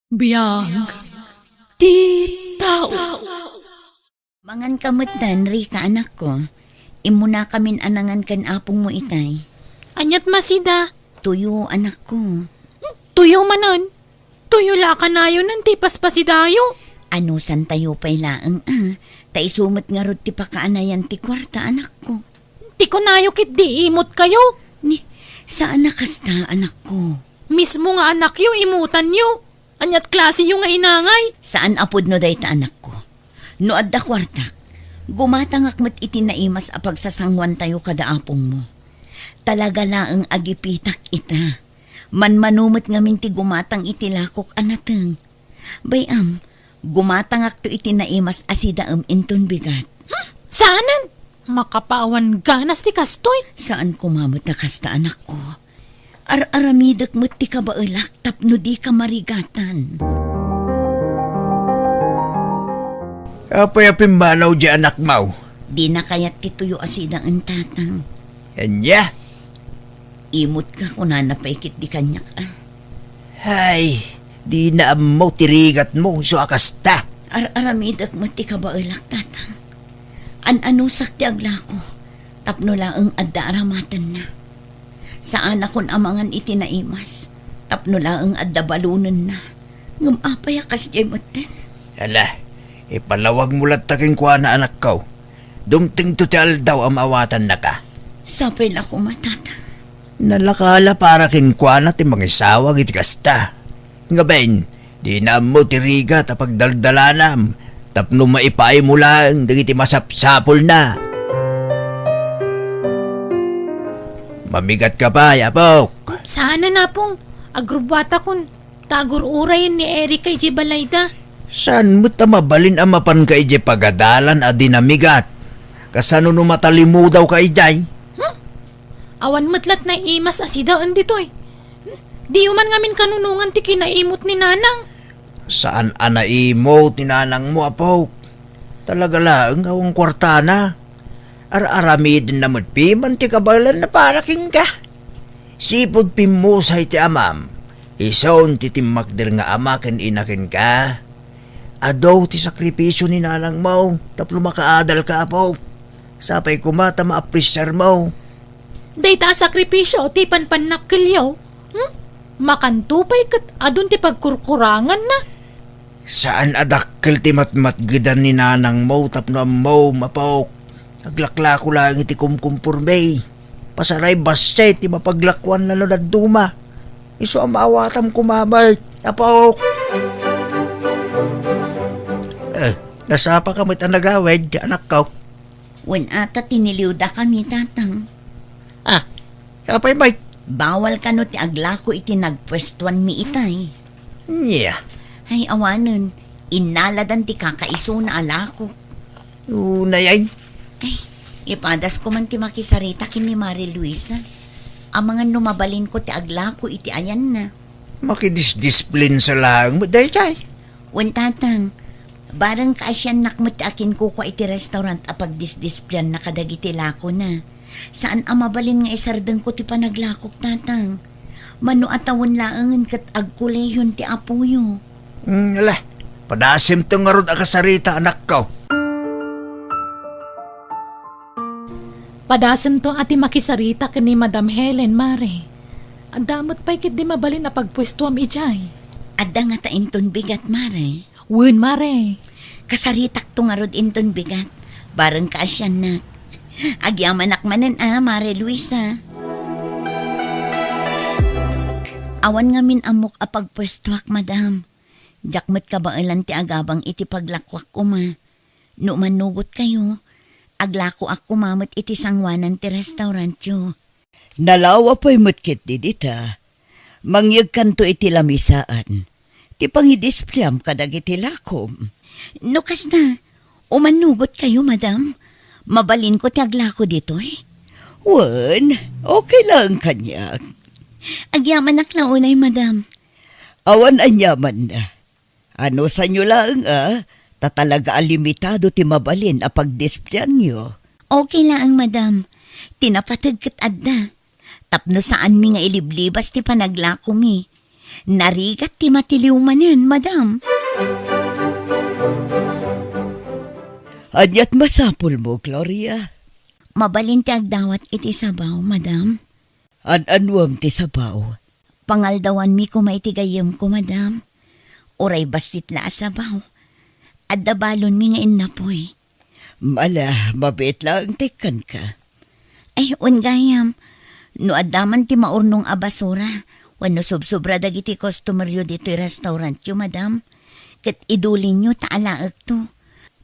Biyag ti tao. Mangan kamutan, Rika, anak ko. Imo na kamin anangan kan apong mo itay. Anyat masida. Tuyo, anak ko. Tuyo manon. Tuyo la ka na yun ng tipas pasidayo. Ano san tayo pa'y laang tay sumot nga rod ti pakaanayan ti kwarta, anak ko. Ti ko nayo kit di imot kayo. Ni, saan nakasta, anak ko? Mismo nga anak yu imutan yu. Anyat klase yu nga inangay. Saan apod no day ta, anak ko? No adda kwarta, gumatangak mat iti naimas apag sasangwan tayo kada apong mo. Talaga laang agipitak ita. Manmanumot nga minti gumatang iti lakok anateng. Bayam, gumatangak to iti naimas asidaam inton bigat. Saanan? Makapawan ganas ti kastoy. Saan kumamot na kasta, anak ko? Ar-aramidak mo't ti kabailak tapno di ka marigatan. Apay pimbanaw di anak mau. Di na kaya't tituyo asida ang tatang. Anya? Imot ka kung nanapaikit di kanya ka. Hay, di na amaw tirigat mo so akasta. Ar-aramidak mo't ti kabailak, tatang. An-ano sakti aglako. Tapno lang ang adda aramatan na. Saan akong amangan iti naimas. Tapno lang ang adda balunan na. Ngumapay akas jay moten. Ala, ipalawag mo lang taking kwa na anak ko. Dumting total daw ang awatan na ka. Sapay lang ko matatang. Nalakala para kinkwa na ti mga isawag iti kasta. Nga ben, di na mo tiriga tapag daldalanam. Tapno maipay mo lang, dagiti masapsapol na. Mamigat ka pa, yapok. Sana na pong agrubata kun tagur-urayin ni Erika iji balayda. Saan mo mabalin ang mapan ka ije pagadalan a dinamigat? Kasano no matalimu daw ka ijay? Awan matlat na imas asidaan ditoy. Di uman ngamin kanunungan ti kinaimot ni nanang. Saan anaimo tinanang mo, apok? Talaga lang awang kwartana. Ar-aramid na matpiman ti kabalan na paraking ka. Sipod pimusay ti amam. Ison ti timakder nga amakin inakin ka. Adaw ti sakripisyo ni nanang mo. Taplo makaadal ka, apok. Sapay kumata maapresyar mo. Dayta sakripisyo ti panpanakilyaw. Makantupay kat adun ti pagkurkurangan na. Saan adakkel ti matmatgidan ni nanang mo tapno mo, apok? Naglakla ko lang iti kumkumpurmay. Pasaray basay ti mapaglakwan lalo na duma. Iso ang maawatam kumabay. Apok! Nasapa ka mo't anagawid, anak ko. Wen ata tiniliwda kami, tatang. Kapay may. Bawal ka no ti aglako iti nagpwestuan mi itay. Yeah. Ay awanon, inaladan ti kakaiso na alako. Unayay. Ay, ipadas ko man ti makisarita kini Mari Luisa. Ang mga numabalin ko ti aglako iti ayan na. Makidisdisplin sa lang mo, dahi chay. Wen tatang, barang kaasyan nakmat akin ko kwa iti restaurant apag disdisplyan na kadagiti lako na. Saan amabalin nga isardeng ko ti panaglakok, tatang? Mano atawon laangan kat agkuleyon ti apuyo. Ala, padasim to nga rod akasarita, anak ko. Padasem to ati makisarita kani Madam Helen, Mare. Ang damot pa'y kit di mabalin na pagpwestuam ijay. Adda nga ta inton bigat, Mare. Wun, Mare. Kasaritak to nga rod inton bigat. Barang kaasyan na. Agyaman akmanan Mare Luisa. Awan nga min amok apagpwestuak, madam. Jakmet ka ba ilan ti agabang iti paglakwak ko ma. No manugot kayo, aglako ako mamot iti sangwanan ti restaurant yo. Nalawa pa'y matkit di dita. Mangyag kanto iti lamisaan. Ti pangidispleyam kadag iti lakom. No kasta, umanugot kayo, madam. Mabalin ko ti aglako dito eh. Wan, okay lang kanyak. Agyaman naklaunay, madam. Awan anyaman na. Ano sa nyo lang tatalaga alimitado ti mabalin a pagdispleyan nyo. Okay lang, madam. Tinapatag kat adda. Tapno saan mi nga iliblibas ti panaglako mi. Narigat ti matiliw manen, madam. Anyat masapul mo, Gloria. Mabalin ti agdawat iti sabaw, madam. An-anwam ti sabaw. Pangaldawan mi ko maitigayam ko, madam. Uray basit la sabaw. At dabalon mi nga inapoy. Mala, mabit lang tekan ka. Ay, ungayam. No adaman ti maurnong abasura. Wano subsobra dagiti customer yo dito restaurant yo, madam. Kat idulin nyo taalaag to.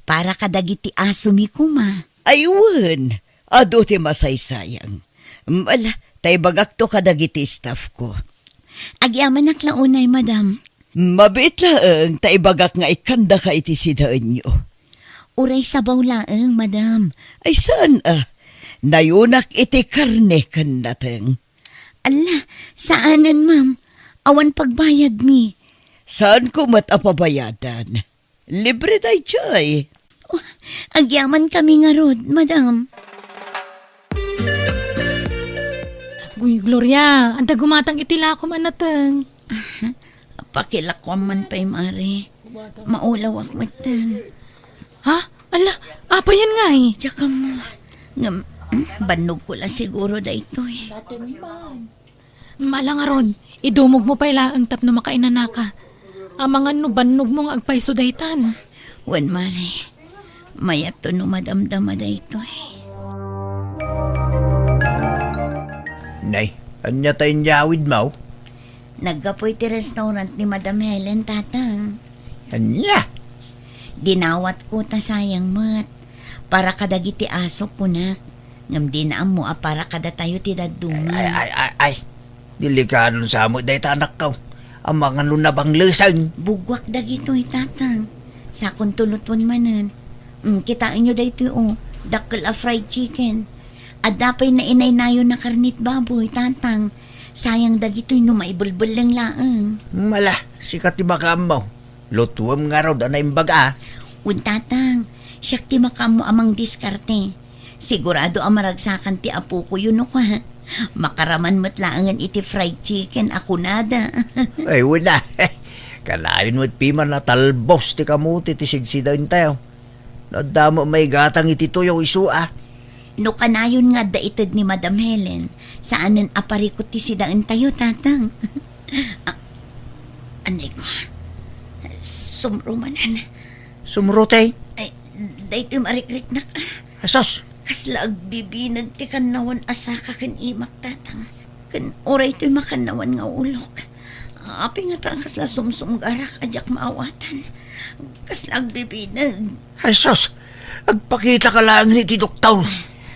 Para kadagiti aso mi kuma. Ayun, ado ti masaysayang. Mala, tay bagak to kadagiti staff ko. Agyaman naklaunay, madam. Mabit lang, tay bagak nga ikanda ka iti sidaan nyo. Uray sabaw laeng, madam. Ay saan Nayunak iti karne kan nateng. Ala, saanan, ma'am? Awan pagbayad mi. Saan ko matapabayadan? Libre day chay. Oh, agyaman kami nga rod, madam. Uy, Gloria, anda gumatang itila ko manatang. Pakilakwam man pa'y mare. Maulaw ak matan. Ha? Ala, apa yan nga eh? Tsaka mo, banog ko lang siguro da ito eh. Malang aron, idumog mo pa ang tap na makainanaka. Ang mga nubanog mong agpaiso daytan. Wan mare, mayat to no madamdama da ito eh. Nay, anya tayo nyawid mo? Naggapoy ti restaurant ni Madam Helen, tatang. Anya? Dinawat ko ta sayang mat. Para kadagiti aso ko na. Ngam dinaam mo para kada tayo ti daduman. Ay. Delikadon sa mo dahi tanak ka. Ang mga lunabang lusang. Bugwak dagito'y tatang. Sakon tuluton manan. Kitain nyo dahito dakkel a fried chicken. At dapay na inay nayo na karnit baboy, tatang. Sayang dagito'y no maibulbul lang laang. Mala, sikat ti makam mo. Lutuam nga raw na imbaga. Tatang, siyak ti makam mo amang diskarte. Sigurado ang maragsakan ti apo ko yun ka. Makaraman mo't laangan iti fried chicken ako nada. Ay, wala. Kalayon mo't piman na talbos ti kamuti ti sigsidain tayo. Nadamo may gatang iti tuyong isua. No kanayon nga daitid ni Madam Helen, saanan aparikot ti sidaan tayo, tatang. Anay ko, sumrumanan. Sumrutay. Ay, dahito marikrik na ka. Asos. Kasla agbibinag ti kanawan asaka kan imak, tatang. Kan oray to'y makanawan nga ulok. Api nga ta kasla sumsumgarak ajak maawatan. Kasla agbibinag. Asos. Agpakita ka lang ni ti doktor.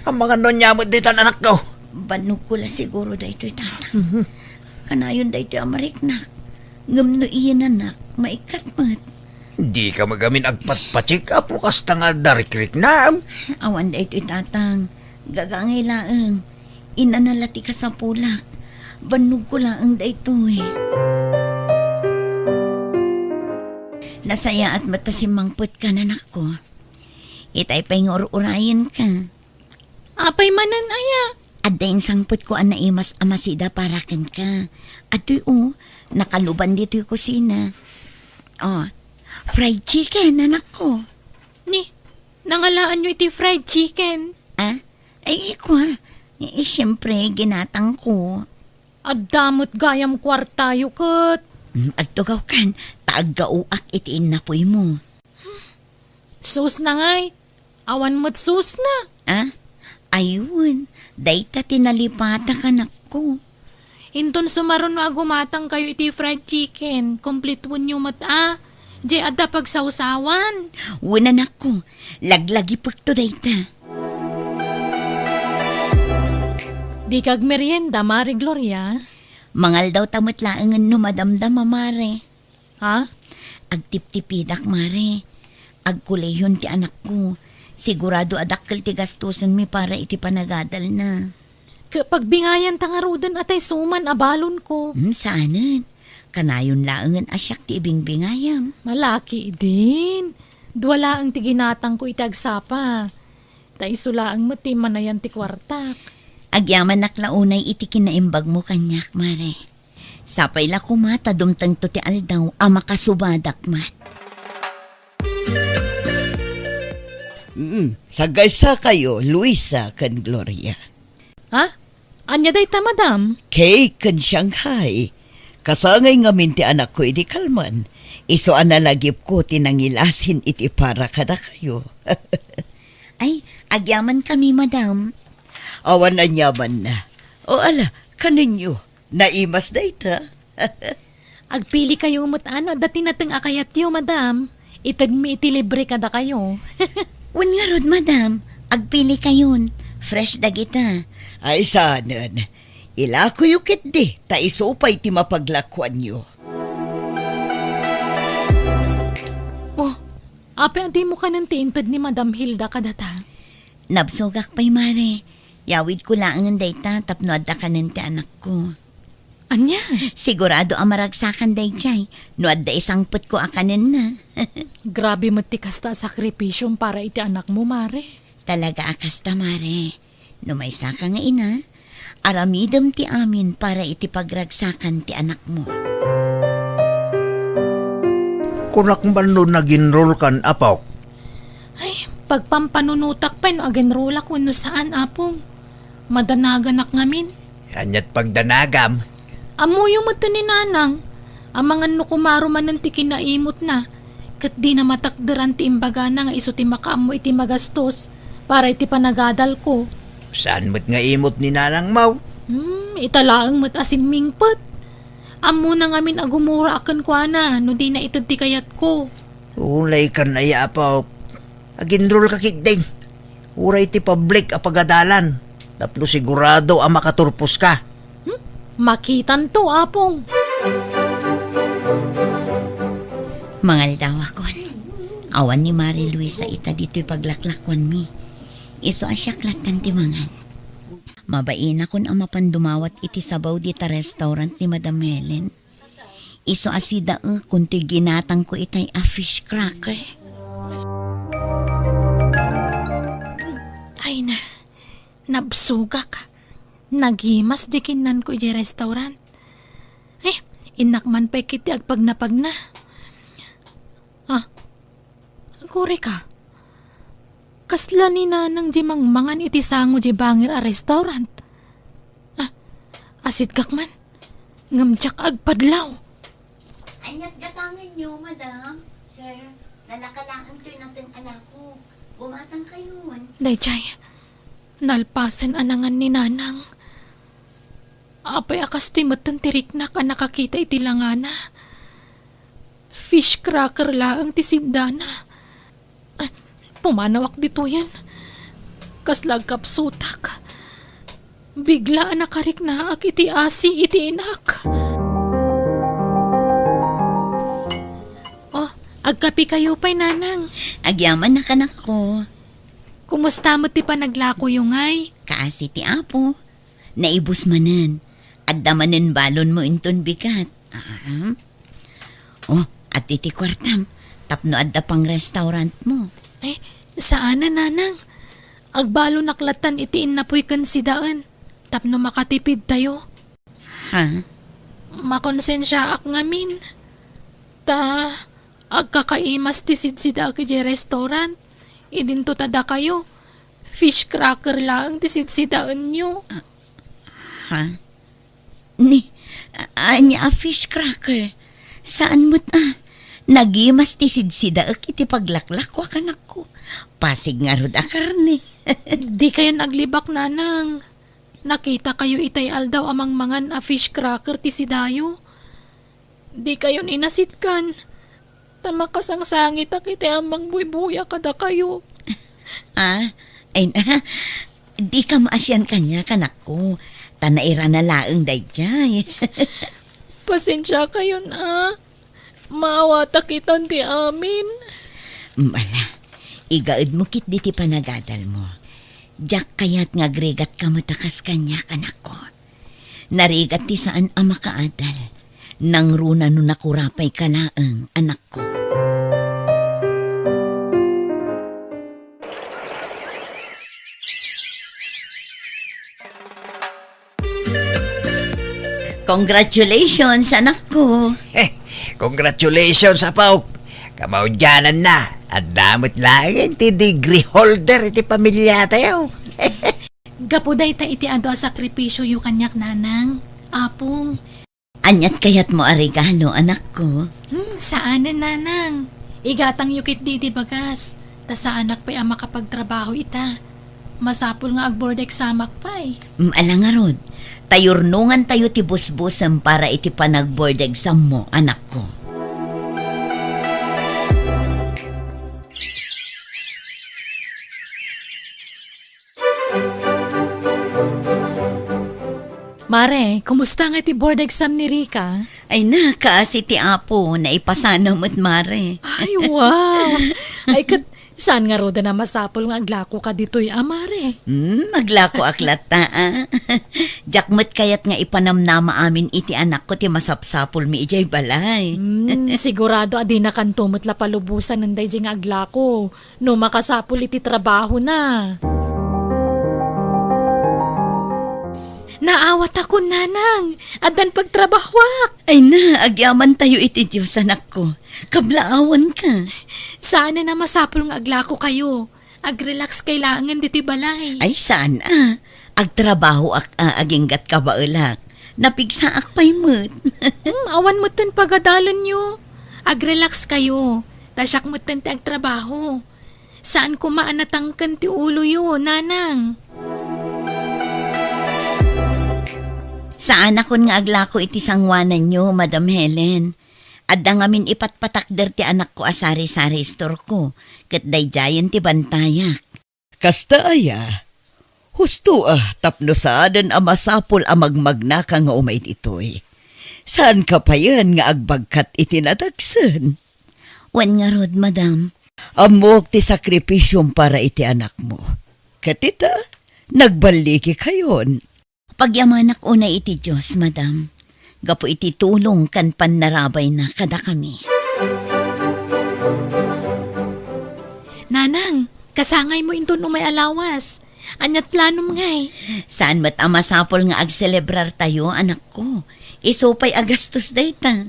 Ang mga nonyamot ditan anak ko. Banog ko la siguro dahito'y tatang. Kanayon dahito'y amariknak. Ngam no iyan anak, maikat mat. Di ka magamin agpatpatsik apo kasta nga darikrik na. Awan dahito'y tatang. Gagangay laang. Inanalati ka sa pulak. Banog ko laang dahito'y. Nasaya at matasimangput ka nanak ko. Itay pa'y ngor-urayan ka. Apay manan aya. At dahin sangput ko ang naimas amasida para kan ka. At nakaluban dito yung kusina. Fried chicken, anak ko. Ni, nangalaan nyo iti fried chicken. Ay, ko siyempre, ginatang ko. Adamot gayam kwartayo kat. Agtugaw kan, taag-gauak itiin na po'y mo. Sus na ngay. Awan mo't sus na. Ayun, dayta tinalipata ka na ko. Inton sumaron no agumatang kayo iti fried chicken. Complete nyo mata. Di ada pagsawsawan. Wunan ako, laglagi pagto dayta. Di kag merienda, Mari Gloria. Mangal daw tamot laangan no madamdam, mare. Ha? Agtip-tipidak, mare. Agkulehon ti anak ko. Sigurado adakkel ti gastusan mi para iti panagadal na. Kapag bingayan tangarudan atay suman abalon ko. Saanan? Kanayon laangan asyak ti ibingbingayam. Malaki din. Duwala ang tiginatang ko itagsapa. Taisula ang mati manayan ti kwartak. Agyaman naklaunay iti kinaimbag mo kanyak, mare. Sapay la kumata dumtang to ti aldaw ama kasubadak mat. Sagaysa kayo, Luisa kan Gloria. Ha? Anya day ta, madam? Kay kan Shanghai. Kasangay ngamin ti anak ko iti kalman. Iso analagip ko tinangilasin iti para kada kayo. Ay, agyaman kami, madam. Awan anyaman na. O ala, kaninyo. Naimas na ita. Agpili kayo umutano, dati natang akayat yo, madam. Itagmi iti libre kada kayo. Wan nga rod, madam. Agpili kayon. Fresh dagita. Ay sanan. Ila ko yukit di. Ta isupay ti mapaglakwan nyo. Oh, ape adi mo ka ng tiintad ni Madam Hilda kadata. Nabsugak pa'y mare. Yawid ko lang ang dayta tapno adda ka ti anak ko. Anya? Sigurado ang maragsakan day jay. No adda isang put ko akanin na. Grabe mo ti kasta sakripisyong para iti anak mo, mare. Talaga akas ta, mare. No may saka nga ina, aramidam ti amin para iti pagragsakan ti anak mo. Kunak man no nag-enroll kan, apaw. Ay, pagpampanunutak pa no agenrola kung no saan, apong. Madanaganak ngamin. Yanya't pagdanagam. Amuyo mo to ni nanang. Amangan no kumaro man ng tikinaimot na. Kat di na matakderan ti imbaga na nga iso ti makaamo iti magastos para iti panagadal ko. Saan mo't nga imot ni Nanang Mau? Italaang mo't asim mingpet. Amo na ngamin agumura akan kwa na no di na ito ti kayat ko. Ulay kan ay apaw. Aginrol ka kikding. Uray ti public apagadalan. Tapno sigurado ang makaturpos ka. Makitan to, apong. Mangal daw akon. Awan ni Mari Luisa ita dito'y paglaklakwan mi. Iso asyaklatan ti mangan. Mabain akon ang mapandumawat iti sabaw di ta restaurant ni Madam Helen. Iso asida kung ti ginatang ko itay a fish cracker. Ay na, nabsugak. Nagimas di kinan ko iti restaurant. Inakman pa kiti agpagnapag na. Aguri ka. Kasla ni nanang di mangmangan iti sango di bangir a restaurant. Asit kakman. Ngamtsak agpadlaw. Anyat gatangan niyo, madam. Sir, nalakalaan to'y natin alako. Bumatang kayon. Dayjay, nalpasan anangan ni nanang. Apay akas ti matan tirik na ka nakakita iti langana. Fish cracker laang ti sindana. Pumanawak dito yan. Kaslag kapsutak. Bigla nakarik na ak iti asi iti inak. Oh, agkapi kayo pa'y nanang. Agyaman na kanak ko. Kumusta mo ti panaglako yung ay? Kaasi ti apo. Naibus manen. At damanen balon mo inton bigat. Oh, at iti kwartam. Tapno adda pang restaurant mo. Ay, saan na nanang? Agbalo naklatan itiin na po'y kansidaan. Tapno makatipid tayo. Ha? Makonsensya ak ngamin. Ta, agkakaimas ti sidsida ki di restaurant. Idinto tada kayo. Fish cracker lang ti sidsidaan nyo. Ha? Anya a fish cracker. Saan mo't nagimas ti sidsida ak iti paglaklak wa kanak ko. Pasig nga rod a karne. Di kayo naglibak nanang. Nakita kayo itay aldaw amang mangan a fish cracker ti sidayo. Di kayo ninasitkan. Tamakasang-sangit ak iti amang buybuya kada kayo. Ay na, di ka maasyan kanya kanak ko. Tanaira na laeng dayjay. Pasensya kayo na. Maawa takitan ti amin. Mala, igaad mo kit di ti panagadal mo. Diyak kayat nga gregat ka matakas kanya kanak ko. Narigat ti saan ang makaadal. Nang runa no nakurapay kalaang anak ko. Congratulations, anak ko. Congratulations, apaw. Kamaudyanan na. At damot lang ti degree holder iti pamilya tayo. Gapuday ta iti ado a sakripisyo yu kanyak nanang. Apong, Anyat kayat mo a regalo, anak ko. saanan nanang? Igatang yukit di bagas. Ta sa anak pa'y ang makapagtrabaho ita. Masapul nga ag-board exam pa'y. Alangarod, tayurnungan tayo ti busbusam para iti panag-board exam mo, anak ko. Mare, kumusta nga ti board exam ni Rika? Ay na, kaasi ti apo na ipasana mo't mare. Ay, wow! Ay, saan nga roda na masapol nga aglako ka dito'y amare? Maglako aklat ta, ah. Jakmot kayat nga ipanamnama amin iti anak ko ti masapsapol mi ijay balay. Sigurado adi na kantumot la palubusan ng dayjay nga aglako. No makasapol iti trabaho na. Naawat ako, nanang. Adan pagtrabahwak. Ay na, agyaman tayo iti Diyos, anak ko. Kablaawan ka. Sana na masapol nga aglako kayo. Agrelax kailangan diti balay. Ay saan ah. Agtrabaho aginggat ka ba ulak. Napigsa akpay mo't. Awan mo ten pagadalan nyo. Agrelax kayo. Tasyak mo ten ti agtrabaho. Saan ko maanatangkan ti ulo yo, nanang? Saan akon nga aglako iti sangwanan nyo, Madam Helen? Adda ngamin ipatpatakder ti anak ko asari-sari store ko. Kat dayjayan ti bantayak. Kasta aya, husto tapno saadan a masapol a magmagna ka nga umait itoy. Saan ka pa yan nga agbagkat itinatagsan? Wan nga rod, madam. Amok ti sakripisyong para iti anak mo. Katita, nagbaliki kayon. Pagyamanak una iti Diyos, madam. Gapo iti tulong kan panarabay na kada kami. Nanang, kasangay mo inton umay alawas. Anyat planom ngay. Saan mat amasapol nga agselebrar tayo, anak ko? Isupay agastos dayta.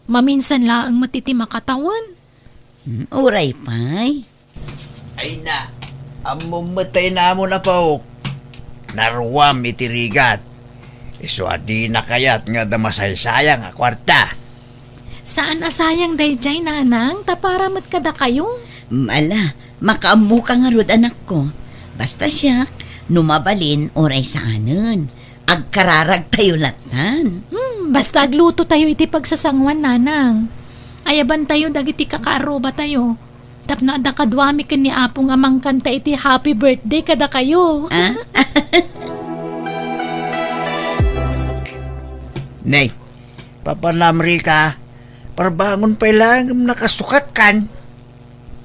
Maminsan laang matiti makatawan. Uray pay. Ay na, amumatay na mo na po. Narwam itirigat. Iso adi na kayat nga damasaysayang a kwarta. Saan asayang dayjay, nanang? Taparamat kada kayo? Ala, makaamu ka nga rod, anak ko. Basta siya, numabalin oray saanan. Agkararag tayo latan. Basta agluto tayo iti pagsasangwan, nanang. Ayaban tayo dagiti kakaaroba tayo. Tapno ada kadwami ken ni Apong amang kanta iti happy birthday kada kayo. Ah? Nay, papalamri ka. Parbangon pa lang nakasukat kan.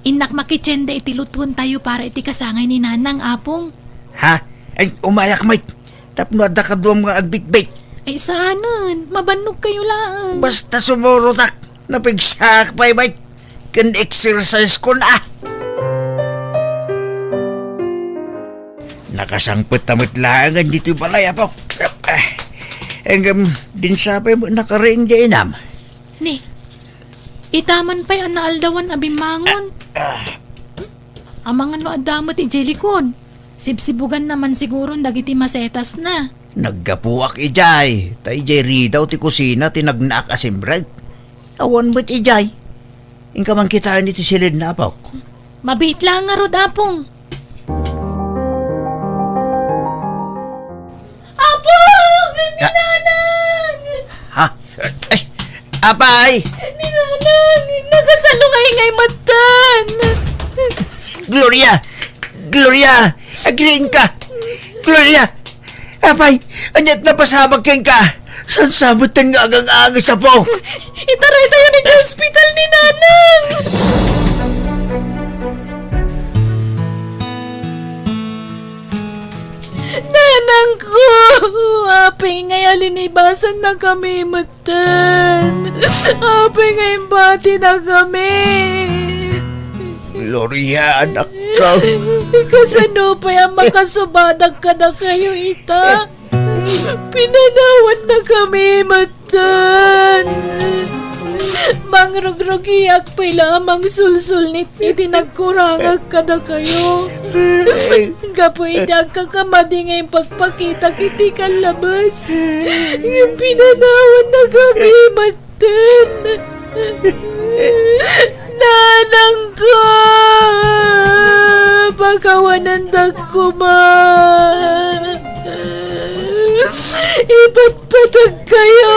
Inak makitsenda iti lutuan tayo para iti kasangay ni nanang Apong. Ha? Ay, umayak mate. Tapno ada ka duwam nga agbitbit. Ay saanan, mabanog kayo lang. Basta sumuro tak. Napigsak pa mate. Kan exercise ko na. Nakasangpot tamot lang dito balay apo. Hanggang din sapay mo nakaring di inam. Ni, itaman pa'y ang naaldawan abimangon. Amangan no adamot ijelikon. Sibsibugan naman siguro dagiti masetas na. Naggapuak ijay. Ta ijay ridaw ti kusina tinagnak asimbrag. Awan mo't ijay. Ingka man kita ni ti silid na apaw. Mabait lang nga rod, Apong. Apong! Ninanang! Ha? Ay! Apay! Ninanang! Nagasalungay ngay matan! Gloria! Gloria! Agring ka! Gloria! Apay! Anyat na pasabag keng ka! San sabutan nga agang-aga sa po? Itaray tayo ni hospital ni Nanang! Nanang ko! Apay ngay alinibasan na kami matan! Apay ngay bati na kami! Gloria, anak ka! Kasano pa yung makasubadag ka na kayo, ita? Pinanawan na kami, matan. Mangrugrugiyak pala amang sulsulnit iti nagkurangag kada kayo. Gapo iti agkakamadi ngayong pagpakita kiti kalabas. Yung pinanawan na kami, matan. Nanang ko! Pagkawanandag ko, ma! Ipatpatag kayo!